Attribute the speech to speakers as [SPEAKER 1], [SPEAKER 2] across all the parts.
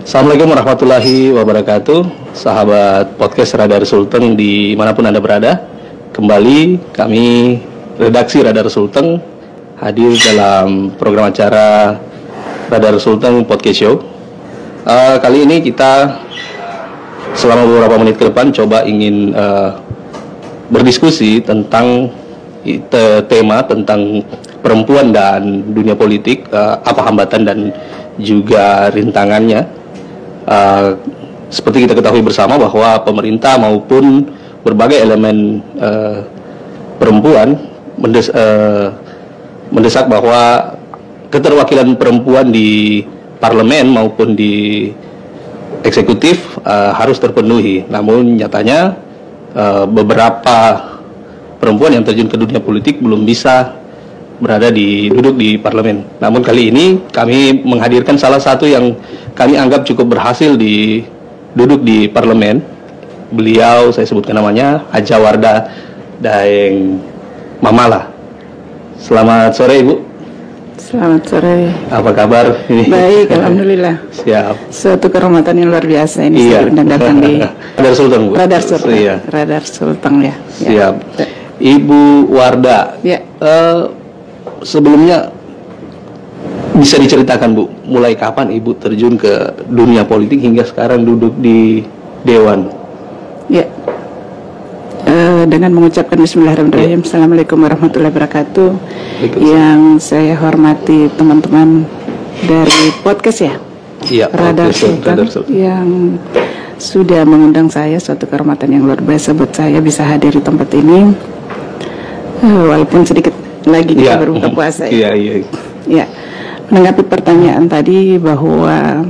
[SPEAKER 1] Assalamualaikum warahmatullahi wabarakatuh, sahabat podcast Radar Sulteng dimanapun Anda berada. Kembali kami redaksi Radar Sulteng hadir dalam program acara Radar Sulteng Podcast Show. Kali ini kita selama beberapa menit ke depan coba ingin berdiskusi tentang tema tentang perempuan dan dunia politik, apa hambatan dan juga rintangannya. Seperti kita ketahui bersama bahwa pemerintah maupun berbagai elemen perempuan mendesak bahwa keterwakilan perempuan di parlemen maupun di eksekutif harus terpenuhi. Namun nyatanya beberapa perempuan yang terjun ke dunia politik belum bisa duduk di parlemen. Namun kali ini kami menghadirkan salah satu yang kami anggap cukup berhasil duduk di parlemen. Beliau, saya sebutkan namanya, Haja Wardah Daeng Mamala. Selamat sore, Ibu.
[SPEAKER 2] Selamat sore.
[SPEAKER 1] Apa kabar?
[SPEAKER 2] Baik, alhamdulillah.
[SPEAKER 1] Siap.
[SPEAKER 2] Suatu kehormatan yang luar biasa ini.
[SPEAKER 1] Iya.
[SPEAKER 2] Saya undang datang di
[SPEAKER 1] Radar Sulteng, Bu.
[SPEAKER 2] Radar Sulteng.
[SPEAKER 1] Iya.
[SPEAKER 2] Radar Sulteng ya.
[SPEAKER 1] Siap. Ibu Wardah.
[SPEAKER 2] Ya.
[SPEAKER 1] Sebelumnya bisa diceritakan, Bu, mulai kapan Ibu terjun ke dunia politik hingga sekarang duduk di Dewan?
[SPEAKER 2] Ya. Dengan mengucapkan Bismillahirrahmanirrahim, Assalamualaikum warahmatullahi wabarakatuh. Yang saya hormati teman-teman dari podcast ya.
[SPEAKER 1] Iya.
[SPEAKER 2] Radar Sulteng yang sudah mengundang saya, suatu kehormatan yang luar biasa buat saya bisa hadir di tempat ini. Walaupun sedikit lagi kita berbuka puasa ya. Ya, menanggapi pertanyaan tadi bahwa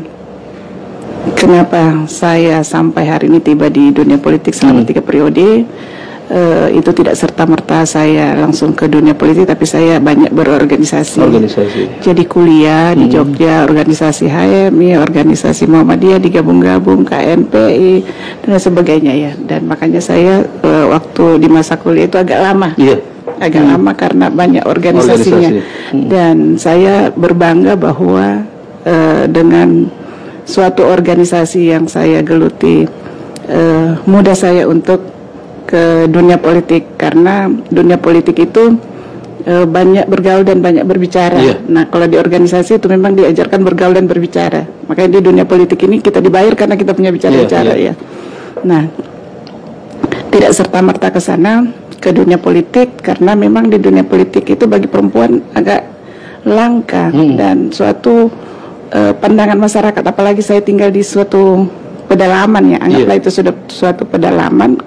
[SPEAKER 2] kenapa saya sampai hari ini tiba di dunia politik selama 3 periode, itu tidak serta-merta saya langsung ke dunia politik, tapi saya banyak berorganisasi. Jadi kuliah di Jogja, organisasi HMI, organisasi Muhammadiyah, digabung-gabung, KNPI dan sebagainya ya. Dan makanya saya waktu di masa kuliah itu agak lama. Agak lama karena banyak organisasinya. Dan saya berbangga bahwa dengan suatu organisasi yang saya geluti, mudah saya untuk ke dunia politik, karena dunia politik itu banyak bergaul dan banyak berbicara. Nah, kalau di organisasi itu memang diajarkan bergaul dan berbicara. Makanya di dunia politik ini kita dibayar karena kita punya bicara-bicara ya. Nah, tidak serta-merta ke sana ke dunia politik, karena memang di dunia politik itu bagi perempuan agak langka dan suatu pandangan masyarakat, apalagi saya tinggal di suatu pedalaman ya, anggaplah itu sudah suatu pedalaman,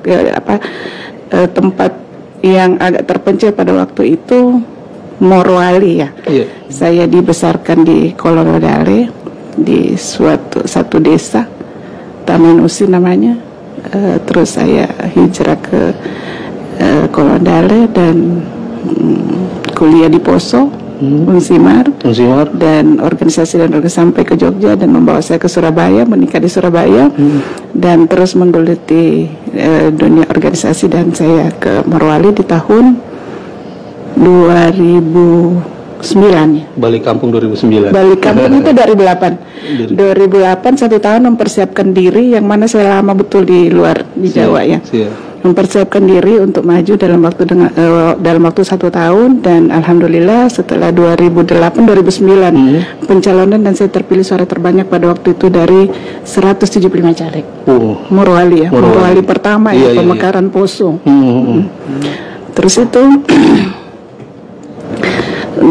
[SPEAKER 2] tempat yang agak terpencil pada waktu itu, Morowali ya. Saya dibesarkan di Kolonodale, di satu desa Taman Usi namanya. Terus saya hijrah ke Kolonodale dan kuliah di Poso, Unsimar, dan organisasi sampai ke Jogja dan membawa saya ke Surabaya, menikah di Surabaya, dan terus menggeluti dunia organisasi, dan saya ke Morowali di tahun 2009 ya.
[SPEAKER 1] Balik kampung 2009.
[SPEAKER 2] Balik kampung itu 2008. 2008 1 tahun mempersiapkan diri, yang mana saya lama betul di luar di Jawa ya. Mempersiapkan diri untuk maju dalam waktu 1 tahun, dan alhamdulillah setelah 2008-2009 pencalonan, dan saya terpilih suara terbanyak pada waktu itu dari 175 caleg. Morowali ya, Morowali pertama ya, pemekaran Poso. Terus itu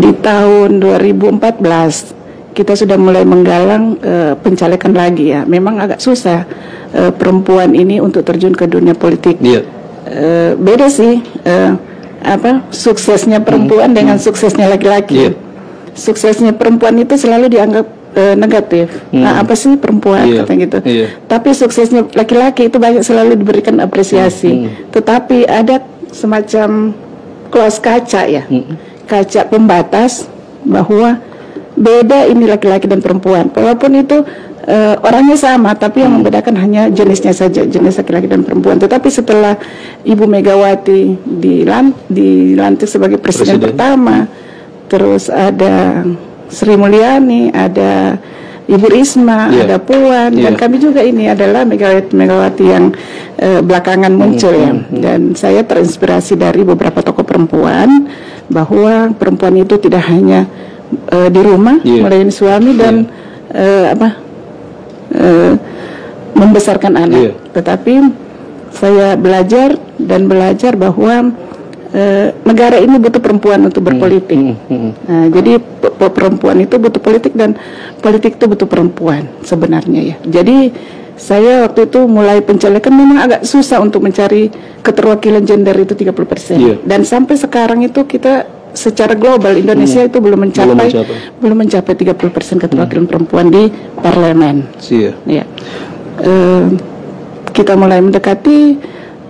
[SPEAKER 2] di tahun 2014 kita sudah mulai menggalang pencalekan lagi ya. Memang agak susah perempuan ini untuk terjun ke dunia politik. Beda sih suksesnya perempuan dengan suksesnya laki-laki. Suksesnya perempuan itu selalu dianggap negatif. Nah, apa sih perempuan kata gitu. Tapi suksesnya laki-laki itu banyak selalu diberikan apresiasi. Tetapi ada semacam close kaca ya. Kaca pembatas bahwa beda ini laki-laki dan perempuan. Walaupun itu orangnya sama, tapi yang membedakan hanya jenisnya saja, jenis laki-laki dan perempuan. Tetapi setelah Ibu Megawati dilantik sebagai presiden pertama, terus ada Sri Mulyani, ada Ibu Risma, ada Puan, dan kami juga ini adalah Megawati yang belakangan muncul ya. Dan saya terinspirasi dari beberapa tokoh perempuan bahwa perempuan itu tidak hanya di rumah melayani suami dan membesarkan anak, tetapi saya belajar bahwa negara ini butuh perempuan untuk berpolitik. Nah, jadi perempuan itu butuh politik dan politik itu butuh perempuan sebenarnya ya. Jadi saya waktu itu mulai pencalekan memang agak susah untuk mencari keterwakilan gender itu 30%. Dan sampai sekarang itu kita secara global Indonesia itu belum mencapai 30% keterwakilan perempuan di parlemen. Ya. Kita mulai mendekati.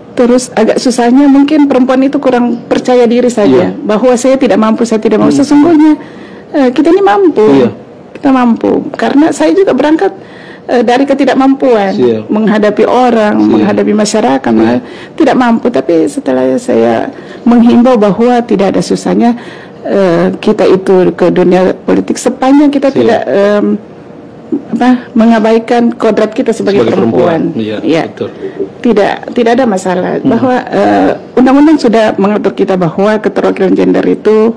[SPEAKER 2] Terus agak susahnya mungkin perempuan itu kurang percaya diri saja bahwa saya tidak mampu. Sesungguhnya kita ini mampu, kita mampu karena saya juga berangkat dari ketidakmampuan menghadapi orang, menghadapi masyarakat, tidak mampu. Tapi setelah saya menghimbau bahwa tidak ada susahnya kita itu ke dunia politik sepanjang kita tidak mengabaikan kodrat kita sebagai perempuan. Betul. Tidak ada masalah bahwa undang-undang sudah mengatur kita bahwa keterwakilan gender itu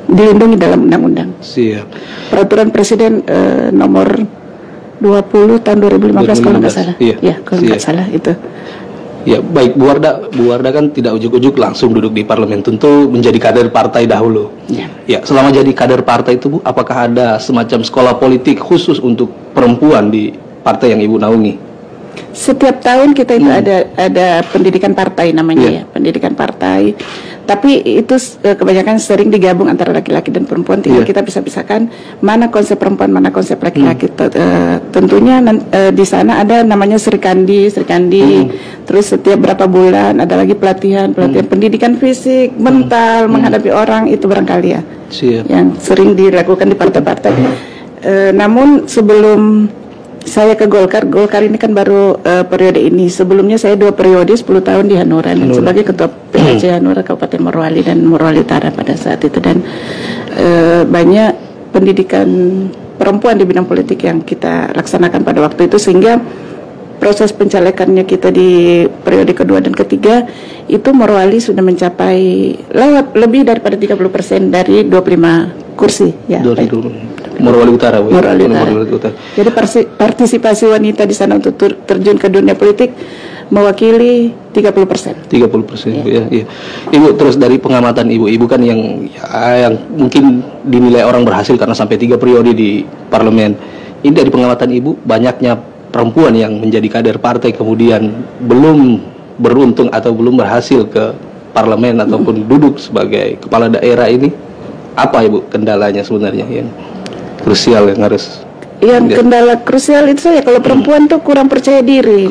[SPEAKER 2] dilindungi dalam undang-undang. Peraturan Presiden nomor 20 tahun 2015 kalau nggak salah. Kalau nggak salah itu.
[SPEAKER 1] Ya, baik, Bu Wardah kan tidak ujuk-ujuk langsung duduk di parlemen, tentu menjadi kader partai dahulu. Ya, selama jadi kader partai itu Bu, apakah ada semacam sekolah politik khusus untuk perempuan di partai yang Ibu naungi?
[SPEAKER 2] Setiap tahun kita itu ada pendidikan partai namanya pendidikan partai. Tapi itu kebanyakan sering digabung antara laki-laki dan perempuan. Tinggal kita bisa pisahkan mana konsep perempuan, mana konsep laki-laki. Tentunya di sana ada namanya Serikandi. Terus setiap berapa bulan ada lagi pelatihan pendidikan fisik, mental, menghadapi orang, itu barangkali ya yang sering dilakukan di partai-partai. Namun sebelum saya ke Golkar ini kan baru periode ini. Sebelumnya saya 2 periode 10 tahun di Hanura dan sebagai ketua PHC Hanura Kabupaten Morowali dan Morowali Utara pada saat itu. Dan banyak pendidikan perempuan di bidang politik yang kita laksanakan pada waktu itu, sehingga proses pencalekannya kita di periode kedua dan ketiga itu Morowali sudah mencapai lebih daripada 30% dari 25 kursi ya.
[SPEAKER 1] Morowali Utara,
[SPEAKER 2] Morowali Utara. Jadi partisipasi wanita di sana untuk terjun ke dunia politik mewakili 30%.
[SPEAKER 1] 30%, ya. Ibu, terus dari pengamatan Ibu kan yang mungkin dinilai orang berhasil karena sampai 3 periode di parlemen. Ini dari pengamatan Ibu, banyaknya perempuan yang menjadi kader partai kemudian belum beruntung atau belum berhasil ke parlemen ataupun duduk sebagai kepala daerah ini, apa Ibu kendalanya sebenarnya yang krusial yang harus?
[SPEAKER 2] Kendala krusial itu saya kalau perempuan tuh kurang percaya diri,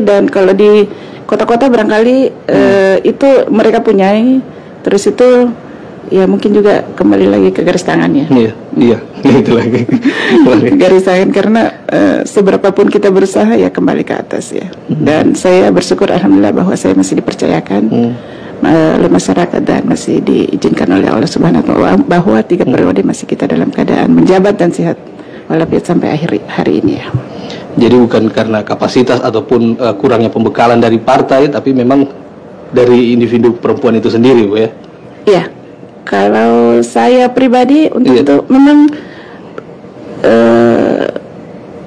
[SPEAKER 2] dan kalau di kota-kota barangkali itu mereka punyai, terus itu ya mungkin juga kembali lagi ke garis tangannya.
[SPEAKER 1] Iya, itu lagi.
[SPEAKER 2] Garis tangan, karena seberapapun kita berusaha ya kembali ke atas ya. Dan saya bersyukur alhamdulillah bahwa saya masih dipercayakan oleh masyarakat dan masih diizinkan oleh Allah Subhanahu wa Ta'ala bahwa 3 periode masih kita dalam keadaan menjabat dan sehat walafiat sampai akhir hari ini ya.
[SPEAKER 1] Jadi bukan karena kapasitas ataupun kurangnya pembekalan dari partai, tapi memang dari individu perempuan itu sendiri, Bu ya?
[SPEAKER 2] Iya. Kalau saya pribadi untuk itu memang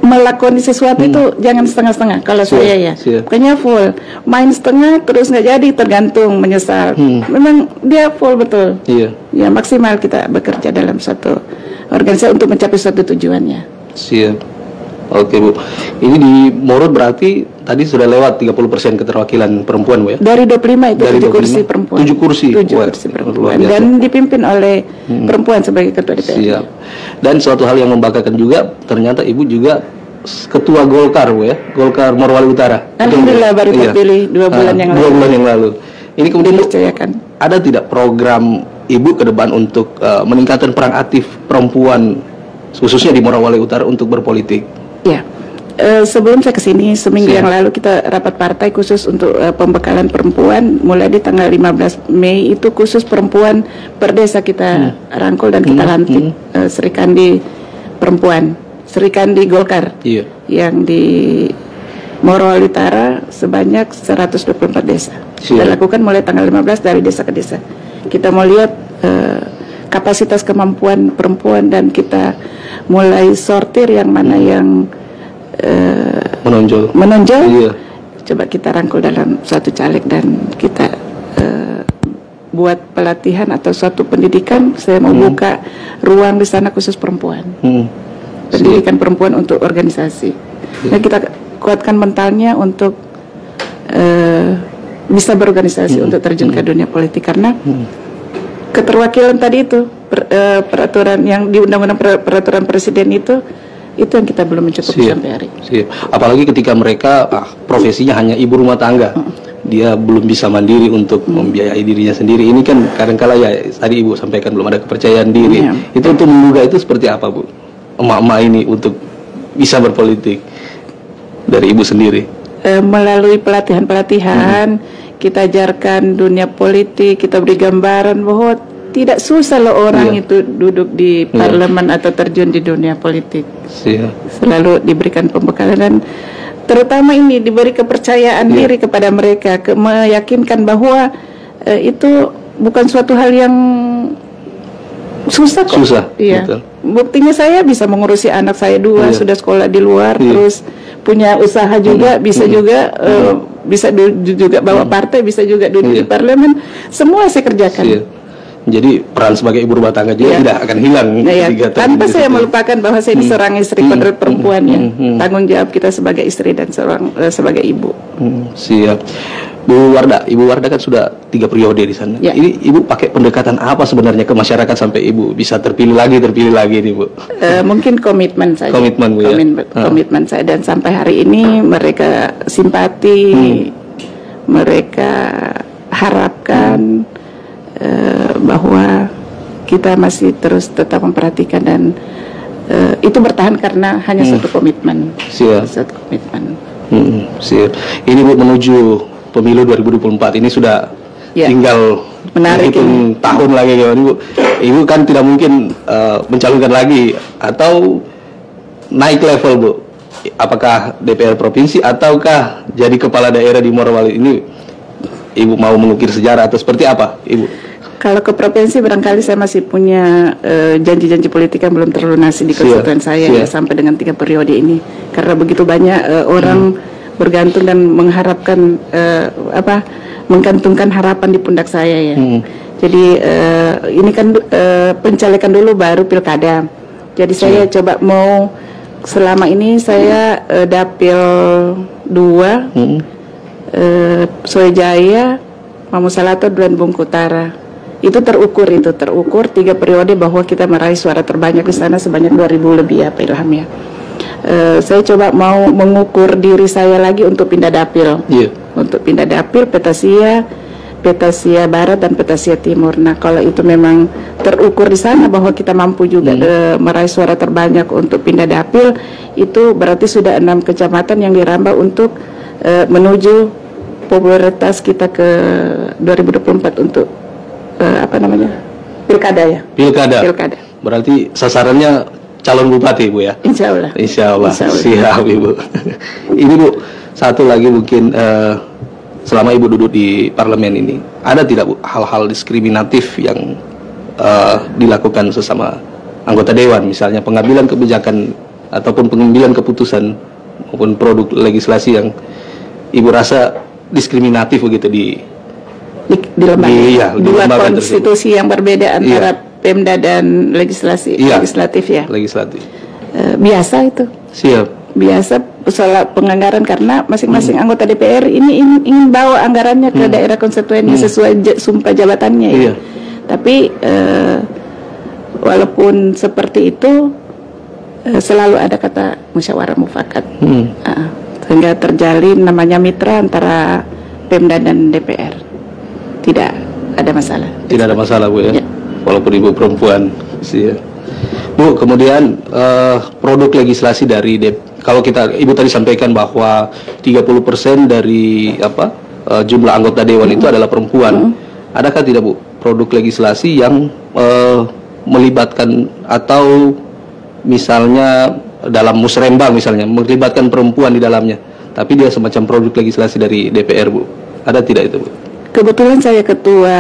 [SPEAKER 2] melakoni sesuatu itu jangan setengah-setengah. Kalau saya ya, pokoknya full. Main setengah terus nggak jadi, tergantung, menyesal. Memang dia full betul. Ya maksimal kita bekerja dalam suatu organisasi untuk mencapai suatu tujuannya.
[SPEAKER 1] Oke Bu, ini di Morot berarti tadi sudah lewat 30% keterwakilan perempuan Bu ya?
[SPEAKER 2] Dari 25 itu 7 kursi perempuan.
[SPEAKER 1] 7 kursi?
[SPEAKER 2] 7 kursi perempuan dan dipimpin oleh perempuan sebagai ketua DPR.
[SPEAKER 1] Dan suatu hal yang membanggakan juga, ternyata Ibu juga ketua Golkar Bu ya? Golkar Morowali Utara.
[SPEAKER 2] Alhamdulillah baru terpilih 2 bulan yang lalu.
[SPEAKER 1] 2 bulan yang lalu. Ini kemudian
[SPEAKER 2] dipercayakan.
[SPEAKER 1] Ada tidak program Ibu ke depan untuk meningkatkan peran aktif perempuan khususnya di Morowali Utara untuk berpolitik?
[SPEAKER 2] Ya, sebelum saya kesini seminggu yang lalu kita rapat partai khusus untuk pembekalan perempuan, mulai di tanggal 15 Mei itu khusus perempuan per desa kita rangkul dan kita lantik Sri Kandi perempuan, Sri Kandi Golkar yang di Morowali Utara sebanyak 124 desa. Kita lakukan mulai tanggal 15 dari desa ke desa. Kita mau lihat kapasitas kemampuan perempuan dan kita mulai sortir yang mana yang menonjol. Coba kita rangkul dalam suatu caleg dan kita buat pelatihan atau suatu pendidikan. Saya mau buka ruang di sana khusus perempuan, pendidikan perempuan untuk organisasi. Dan kita kuatkan mentalnya untuk bisa berorganisasi untuk terjun ke dunia politik, karena keterwakilan tadi itu peraturan yang di undang-undang peraturan presiden itu yang kita belum mencukupi sampai hari.
[SPEAKER 1] Apalagi ketika mereka profesinya hanya ibu rumah tangga, dia belum bisa mandiri untuk membiayai dirinya sendiri. Ini kan kadang-kala ya tadi Ibu sampaikan belum ada kepercayaan diri. Itu untuk menduga itu seperti apa, Bu? Emak-emak ini untuk bisa berpolitik dari Ibu sendiri.
[SPEAKER 2] Melalui pelatihan-pelatihan kita ajarkan dunia politik, kita beri gambaran bahwa tidak susah loh orang itu duduk di parlemen atau terjun di dunia politik. Selalu diberikan pembekalan dan terutama ini diberi kepercayaan diri kepada mereka, meyakinkan bahwa itu bukan suatu hal yang susah kok. Betul. Buktinya saya bisa mengurusi anak saya 2 sudah sekolah di luar, terus punya usaha juga, bisa juga bisa juga bawa partai, bisa juga duduk di parlemen, semua saya kerjakan.
[SPEAKER 1] Jadi peran sebagai ibu rumah tangga juga tidak akan hilang.
[SPEAKER 2] Tanpa saya melupakan bahwa saya ini seorang istri kodrat perempuan ya. Tanggung jawab kita sebagai istri dan sebagai ibu.
[SPEAKER 1] Siap. Bu Wardah, Ibu Wardah kan sudah 3 periode di sana. Ini Ibu pakai pendekatan apa sebenarnya ke masyarakat sampai Ibu bisa terpilih lagi nih, Bu?
[SPEAKER 2] Mungkin komitmen saja.
[SPEAKER 1] Komitmen, Bu,
[SPEAKER 2] komitmen saya, dan sampai hari ini mereka simpati, mereka harapkan bahwa kita masih terus tetap memperhatikan dan itu bertahan karena hanya satu komitmen. Satu komitmen.
[SPEAKER 1] Siap. Ini Bu menuju pemilu 2024 ini sudah tinggal menghitung tahun lagi ya, Bu. Ibu kan tidak mungkin mencalonkan lagi atau naik level, Bu. Apakah DPR provinsi ataukah jadi kepala daerah di Morowali ini? Ibu mau mengukir sejarah atau seperti apa, Ibu?
[SPEAKER 2] Kalau ke provinsi barangkali saya masih punya janji-janji politik yang belum terlunasi di konstituen saya ya, sampai dengan 3 periode ini, karena begitu banyak orang bergantung dan mengharapkan menggantungkan harapan di pundak saya ya. Jadi ini kan pencalekan dulu baru pilkada. Jadi saya coba mau selama ini saya dapil 2 Soejaya, Mamusalato dan Bungkutara. Itu terukur 3 periode bahwa kita meraih suara terbanyak di sana sebanyak 2000 lebih ya Pak Ilham ya. Saya coba mau mengukur diri saya lagi untuk pindah dapil. Untuk pindah dapil Petasia Barat dan Petasia Timur. Nah, kalau itu memang terukur di sana bahwa kita mampu juga meraih suara terbanyak untuk pindah dapil, itu berarti sudah 6 kecamatan yang dirambah untuk menuju popularitas kita ke 2024 untuk pilkada ya. Pilkada.
[SPEAKER 1] Berarti sasarannya calon bupati, Bu ya?
[SPEAKER 2] Insya Allah.
[SPEAKER 1] Siap, Ibu. Ini, Bu, satu lagi mungkin selama Ibu duduk di parlemen ini, ada tidak, Bu, hal-hal diskriminatif yang dilakukan sesama anggota dewan, misalnya pengambilan kebijakan ataupun pengambilan keputusan maupun produk legislasi yang Ibu rasa diskriminatif begitu di lembaga,
[SPEAKER 2] dua konstitusi yang berbeda antara Pemda dan legislatif ya.
[SPEAKER 1] Legislatif.
[SPEAKER 2] Biasa itu. Biasa soal penganggaran, karena masing-masing anggota DPR ini ingin bawa anggarannya ke daerah konstituennya sesuai sumpah jabatannya ya. Tapi walaupun seperti itu selalu ada kata musyawarah mufakat. Sehingga terjalin namanya mitra antara Pemda dan DPR. Tidak ada masalah.
[SPEAKER 1] Tidak ada masalah, Bu ya. Walaupun Ibu perempuan. Bu, kemudian produk legislasi dari kalau Ibu tadi sampaikan bahwa 30% dari jumlah anggota dewan itu adalah perempuan. Adakah tidak Bu produk legislasi yang melibatkan atau misalnya dalam musrembang misalnya melibatkan perempuan di dalamnya, tapi dia semacam produk legislasi dari DPR Bu? Ada tidak itu Bu?
[SPEAKER 2] Kebetulan saya ketua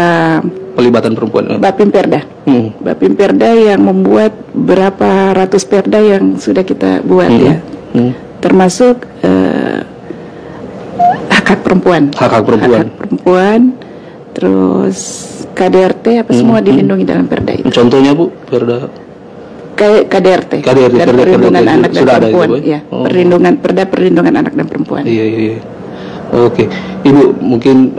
[SPEAKER 1] pelibatan perempuan
[SPEAKER 2] Bapim Perda. Bapim Perda yang membuat berapa ratus perda yang sudah kita buat ya. Termasuk hak-hak perempuan.
[SPEAKER 1] Hak-hak perempuan.
[SPEAKER 2] Hak-hak perempuan. Terus KDRT apa semua dilindungi dalam perda itu.
[SPEAKER 1] Contohnya Bu, perda
[SPEAKER 2] KDRT. Dan perlindungan anak dan perempuan. Ya, perlindungan anak dan perempuan.
[SPEAKER 1] Iya. Oke, Ibu mungkin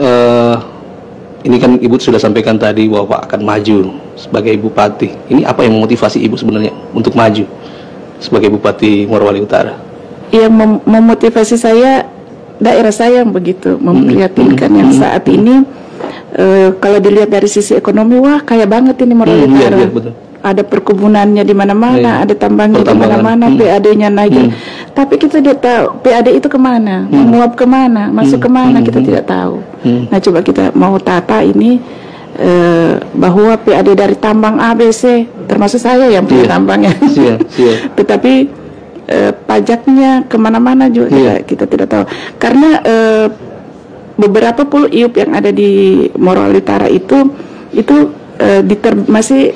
[SPEAKER 1] ini kan Ibu sudah sampaikan tadi bahwa Pak akan maju sebagai bupati. Ini apa yang memotivasi Ibu sebenarnya untuk maju sebagai bupati Morowali Utara?
[SPEAKER 2] Yang memotivasi saya, daerah saya yang begitu memprihatinkan yang saat ini kalau dilihat dari sisi ekonomi, wah kaya banget ini Morowali Utara.
[SPEAKER 1] Iya, betul.
[SPEAKER 2] Ada perkebunannya di mana-mana, ada tambangnya di mana-mana, PAD-nya naik. Tapi kita tidak tahu PAD itu kemana, menguap kemana, masuk kemana, kita tidak tahu. Nah, coba kita mau tata ini bahwa PAD dari tambang ABC, termasuk saya yang punya tambangnya. Tetapi pajaknya kemana-mana juga kita tidak tahu. Karena beberapa pulau IUP yang ada di Morowali Utara itu masih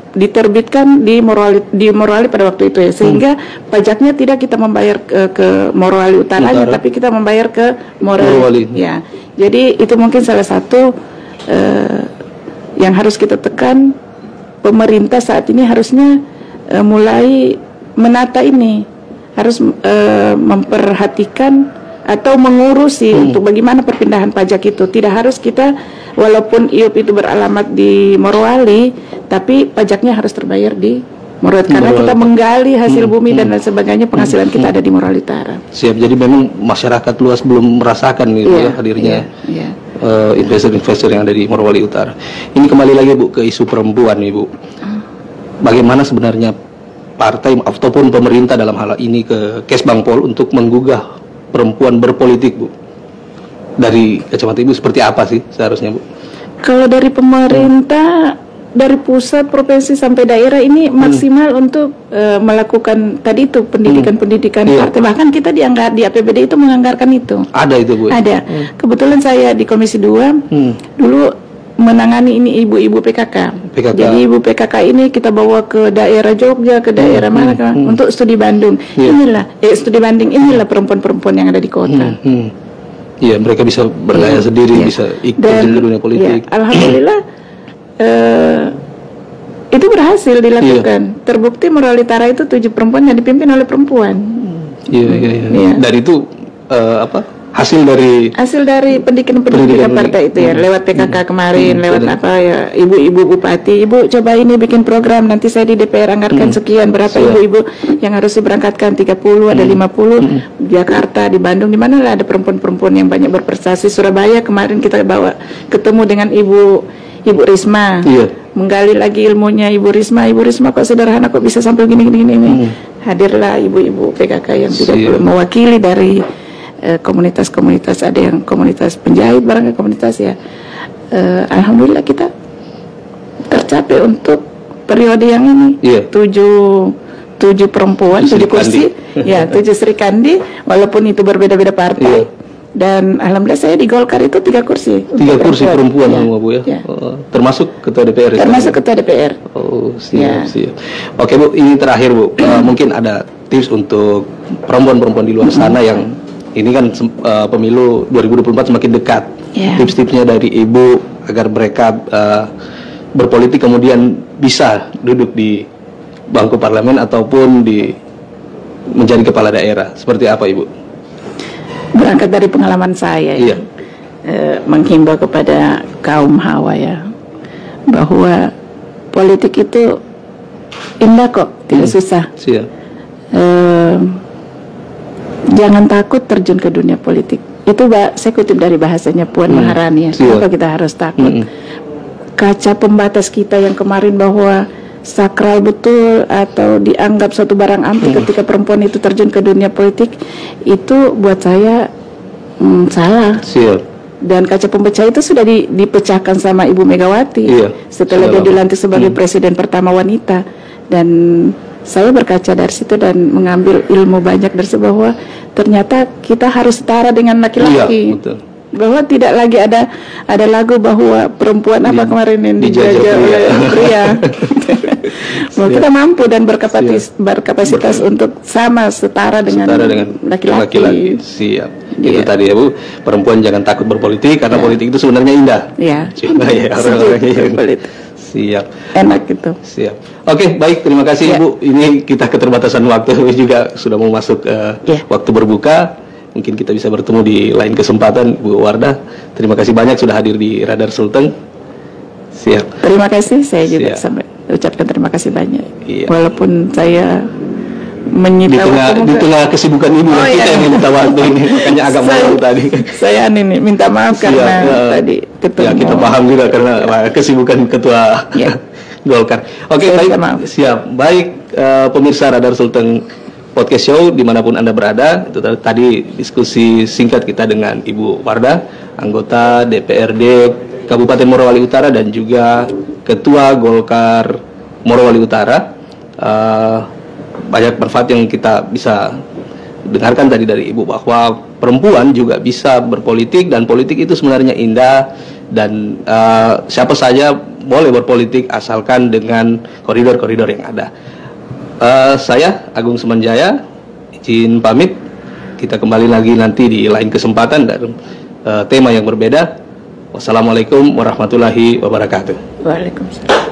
[SPEAKER 2] diterbitkan di Morowali pada waktu itu ya, sehingga pajaknya tidak kita membayar ke Morowali Utaranya, tapi kita membayar ke Morowali. Ya, jadi itu mungkin salah satu yang harus kita tekan. Pemerintah saat ini harusnya mulai menata ini, harus memperhatikan atau mengurusi untuk bagaimana perpindahan pajak itu. Tidak harus kita, walaupun IUP itu beralamat di Morowali, tapi pajaknya harus terbayar di Morowali, karena kita menggali hasil bumi dan lain sebagainya, penghasilan kita ada di Morowali Utara.
[SPEAKER 1] Siap, jadi memang masyarakat luas belum merasakan hadirnya investor-investor yang ada di Morowali Utara. Ini kembali lagi Bu ke isu perempuan nih Bu. Bagaimana sebenarnya partai ataupun pemerintah dalam hal ini ke Kesbangpol untuk menggugah perempuan berpolitik Bu? Dari kacamata Ibu seperti apa sih seharusnya Bu?
[SPEAKER 2] Kalau dari pemerintah, dari pusat, provinsi sampai daerah ini maksimal untuk melakukan tadi itu pendidikan partai. Bahkan kita di APBD itu menganggarkan itu.
[SPEAKER 1] Ada itu Bu?
[SPEAKER 2] Ada. Kebetulan saya di Komisi 2 dulu menangani ini ibu-ibu PKK. Jadi ibu PKK ini kita bawa ke daerah Jogja, ke daerah mana untuk studi Bandung. Studi banding inilah perempuan-perempuan yang ada di kota.
[SPEAKER 1] Iya, mereka bisa berdaya sendiri, bisa ikut di dunia politik.
[SPEAKER 2] Alhamdulillah itu berhasil dilakukan. Terbukti Morowali Utara itu 7 perempuan yang dipimpin oleh perempuan. Iya. Dari itu hasil dari pendidikan partai itu ya, lewat PKK kemarin, lewat ibu-ibu bupati, ibu coba ini bikin program, nanti saya di DPR anggarkan sekian, berapa ibu-ibu yang harus diberangkatkan, 30, ada 50, Jakarta, di Bandung, di mana lah ada perempuan-perempuan yang banyak berprestasi. Surabaya kemarin kita bawa ketemu dengan Ibu Risma, menggali lagi ilmunya Ibu Risma kok sederhana, kok bisa sampai gini. Hadirlah ibu-ibu PKK yang juga mewakili dari komunitas-komunitas, ada yang komunitas penjahit, barangkali komunitas alhamdulillah kita tercapai untuk periode yang ini. 7 perempuan, 7 kursi, 7 Sri Kandi, walaupun itu berbeda-beda partai. Dan alhamdulillah saya di Golkar itu 3 kursi.
[SPEAKER 1] 3 kursi perempuan semua Bu ya. Termasuk ketua DPR.
[SPEAKER 2] Termasuk ketua DPR.
[SPEAKER 1] Siap. Oke Bu, ini terakhir Bu, mungkin ada tips untuk perempuan-perempuan di luar sana yang ini kan pemilu 2024 semakin dekat. Tips-tipsnya dari Ibu agar mereka berpolitik kemudian bisa duduk di bangku parlemen ataupun menjadi kepala daerah. Seperti apa Ibu?
[SPEAKER 2] Berangkat dari pengalaman saya menghimbau kepada kaum hawa bahwa politik itu indah kok, tidak susah. Jangan takut terjun ke dunia politik. Itu saya kutip dari bahasanya Puan Maharani. Kenapa kita harus takut? Kaca pembatas kita yang kemarin bahwa sakral betul atau dianggap suatu barang antik ketika perempuan itu terjun ke dunia politik, itu buat saya salah.
[SPEAKER 1] Siap.
[SPEAKER 2] Dan kaca pempecah itu sudah dipecahkan sama Ibu Megawati setelah dia dilantik sebagai presiden pertama wanita. Dan saya berkaca dari situ dan mengambil ilmu banyak dari situ, bahwa ternyata kita harus setara dengan laki-laki. Betul. Bahwa tidak lagi ada lagu bahwa perempuan apa kemarin yang dijajah oleh pria. Bahwa kita mampu dan berkapasitas untuk setara dengan laki-laki.
[SPEAKER 1] Siap. Itu tadi ya Bu, perempuan jangan takut berpolitik karena politik itu sebenarnya indah.
[SPEAKER 2] Iya.
[SPEAKER 1] Cuma ya orang-orangnya yang siap.
[SPEAKER 2] Enak gitu.
[SPEAKER 1] Siap. Oke, baik, terima kasih Bu. Ini kita keterbatasan waktu juga sudah mau masuk waktu berbuka. Mungkin kita bisa bertemu di lain kesempatan, Bu Wardah. Terima kasih banyak sudah hadir di Radar Sulteng. Siap.
[SPEAKER 2] Terima kasih, saya juga ucapkan terima kasih banyak. Walaupun saya menyita
[SPEAKER 1] di tengah kesibukan Ibu kita yang minta waktu ini, makanya agak malu tadi.
[SPEAKER 2] Saya minta maaf karena tadi ketemu.
[SPEAKER 1] Ya, kita paham juga karena kesibukan Ketua Golkar. Oke, baik. Siap. Baik, pemirsa Radar Sulteng Podcast Show dimanapun Anda berada, itu tadi diskusi singkat kita dengan Ibu Wardah, anggota DPRD Kabupaten Morowali Utara dan juga Ketua Golkar Morowali Utara. Banyak manfaat yang kita bisa dengarkan tadi dari Ibu, bahwa perempuan juga bisa berpolitik dan politik itu sebenarnya indah, dan siapa saja boleh berpolitik asalkan dengan koridor-koridor yang ada. Saya Agung Sumanjaya izin pamit. Kita kembali lagi nanti di lain kesempatan dan tema yang berbeda. Wassalamualaikum warahmatullahi wabarakatuh.
[SPEAKER 2] Waalaikumsalam.